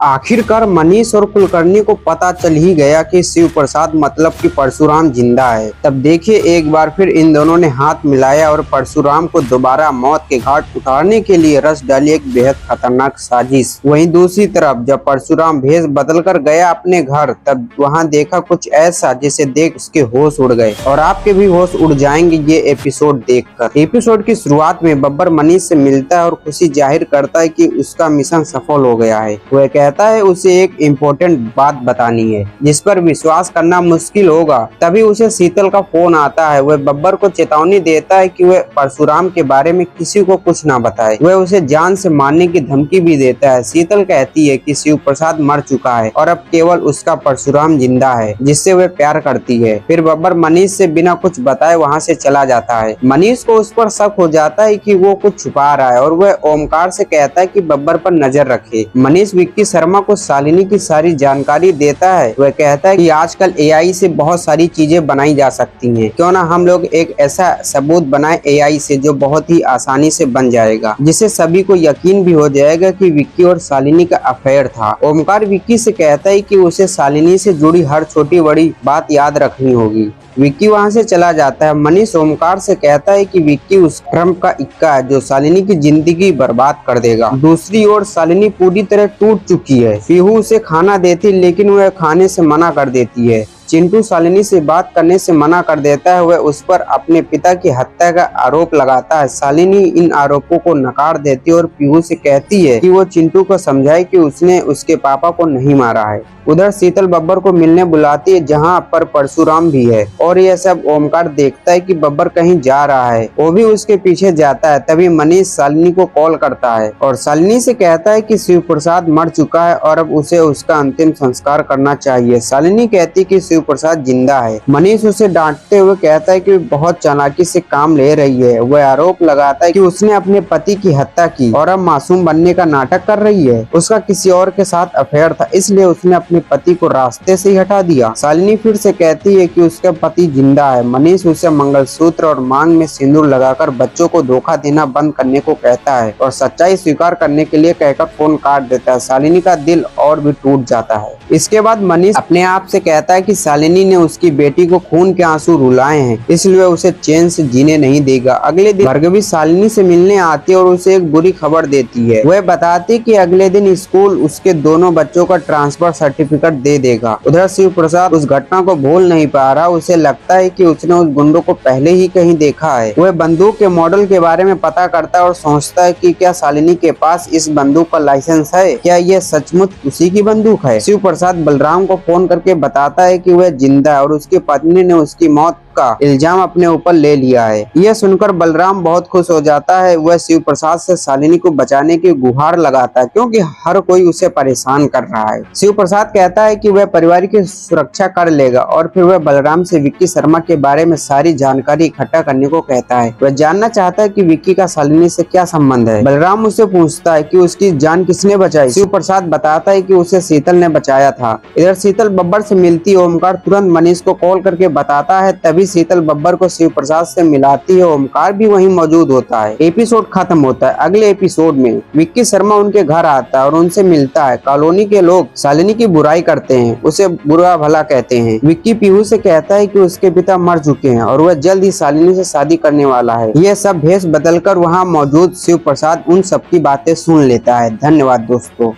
आखिरकार मनीष और कुलकर्णी को पता चल ही गया कि शिव प्रसाद मतलब कि परशुराम जिंदा है। तब देखिए एक बार फिर इन दोनों ने हाथ मिलाया और परशुराम को दोबारा मौत के घाट उतारने के लिए रच डाली एक बेहद खतरनाक साजिश। वहीं दूसरी तरफ जब परशुराम भेष बदल कर गया अपने घर, तब वहां देखा कुछ ऐसा जिसे देख उसके होश उड़ गए और आपके भी होश उड़ जाएंगे ये एपिसोड देखकर। एपिसोड की शुरुआत में बब्बर मनीष से मिलता है और खुशी जाहिर करता है कि उसका मिशन सफल हो गया है। वह कहता है उसे एक इम्पोर्टेंट बात बतानी है जिस पर विश्वास करना मुश्किल होगा। तभी उसे शीतल का फोन आता है। वह बब्बर को चेतावनी देता है कि वह परशुराम के बारे में किसी को कुछ ना बताए। वह उसे जान से मारने की धमकी भी देता है। शीतल कहती है कि शिव प्रसाद मर चुका है और अब केवल उसका परशुराम जिंदा है जिससे वह प्यार करती है। फिर बब्बर मनीष से बिना कुछ बताए वहाँ से चला जाता है। मनीष को उस पर शक हो जाता है कि वो कुछ छुपा रहा है और वह ओमकार से कहता है कि बब्बर पर नजर रखे। मनीष विक्की शर्मा को शालिनी की सारी जानकारी देता है। वह कहता है कि आजकल एआई से बहुत सारी चीजें बनाई जा सकती हैं, क्यों ना हम लोग एक ऐसा सबूत बनाए एआई से जो बहुत ही आसानी से बन जाएगा, जिससे सभी को यकीन भी हो जाएगा कि विक्की और शालिनी का अफेयर था। ओमकार विक्की से कहता है कि उसे शालिनी से जुड़ी हर छोटी बड़ी बात याद रखनी होगी। विक्की वहां से चला जाता है। मनीष ओमकार से कहता है कि विक्की उस ट्रम्प का इक्का है जो शालिनी की जिंदगी बर्बाद कर देगा। दूसरी ओर शालिनी पूरी तरह टूट चुकी है। पीहू उसे खाना देती लेकिन वह खाने से मना कर देती है। चिंटू शालिनी से बात करने से मना कर देता है। वह उस पर अपने पिता की हत्या का आरोप लगाता है। शालिनी इन आरोपों को नकार देती है और पीहू से कहती है कि वो चिंटू को समझाए कि उसने उसके पापा को नहीं मारा है। उधर शीतल बब्बर को मिलने बुलाती है जहां पर परशुराम भी है और यह सब ओमकार देखता है कि बब्बर कहीं जा रहा है। वो भी उसके पीछे जाता है। तभी मनीष शालिनी को कॉल करता है और शालिनी से कहता है कि शिव प्रसाद मर चुका है और अब उसे उसका अंतिम संस्कार करना चाहिए। शालिनी कहती है कि शिव प्रसाद जिंदा है। मनीष उसे डांटते हुए कहता है कि बहुत चालाकी से काम ले रही है। वह आरोप लगाता है कि उसने अपने पति की हत्या की और अब मासूम बनने का नाटक कर रही है। उसका किसी और के साथ अफेयर था, इसलिए उसने अपने पति को रास्ते से ही हटा दिया। शालिनी फिर से कहती है कि उसका पति जिंदा है। मनीष उसे मंगलसूत्र और मांग में सिंदूर लगाकर बच्चों को धोखा देना बंद करने को कहता है और सच्चाई स्वीकार करने के लिए कहकर फोन काट देता है। शालिनी का दिल और भी टूट जाता है। इसके बाद मनीष अपने आप से कहता है कि शालिनी ने उसकी बेटी को खून के आंसू रुलाए हैं, इसलिए वह उसे चैन से जीने नहीं देगा। अगले दिन भार्गवी शालिनी से मिलने आती है और उसे एक बुरी खबर देती है। वह बताती कि अगले दिन स्कूल उसके दोनों बच्चों का ट्रांसफर सर्टिफिकेट दे देगा। उधर शिव प्रसाद उस घटना को भूल नहीं पा रहा। उसे लगता है कि उसने उस गुंडों को पहले ही कहीं देखा है। वह बंदूक के मॉडल के बारे में पता करता है और सोचता है कि क्या शालिनी के पास इस बंदूक का लाइसेंस है, क्या यह सचमुच उसी की बंदूक है। शिव प्रसाद बलराम को फोन करके बताता है कि वह जिंदा है और उसकी पत्नी ने उसकी मौत का इल्जाम अपने ऊपर ले लिया है। यह सुनकर बलराम बहुत खुश हो जाता है। वह शिव प्रसाद से शालिनी को बचाने की गुहार लगाता है क्योंकि हर कोई उसे परेशान कर रहा है। शिव प्रसाद कहता है कि वह परिवार की सुरक्षा कर लेगा और फिर वह बलराम से विक्की शर्मा के बारे में सारी जानकारी इकट्ठा करने को कहता है। वह जानना चाहता है कि विक्की का शालिनी से क्या संबंध है। बलराम उससे पूछता है कि उसकी जान किसने बचाई। शिव प्रसाद बताता है कि उसे शीतल ने बचाया था। इधर शीतल बब्बर से मिलती ओमकार तुरंत मनीष को कॉल करके बताता है। तभी शीतल बब्बर को शिव प्रसाद से मिलाती है। ओमकार भी वहीं मौजूद होता है। एपिसोड खत्म होता है। अगले एपिसोड में विक्की शर्मा उनके घर आता है और उनसे मिलता है। कॉलोनी के लोग शालिनी की बुराई करते हैं, उसे बुरा भला कहते हैं। विक्की पीहू से कहता है कि उसके पिता मर चुके हैं और वह जल्द ही शालिनी से शादी करने वाला है। यह सब भेष बदलकर वहाँ मौजूद शिव प्रसाद उन सबकी बातें सुन लेता है। धन्यवाद दोस्तों।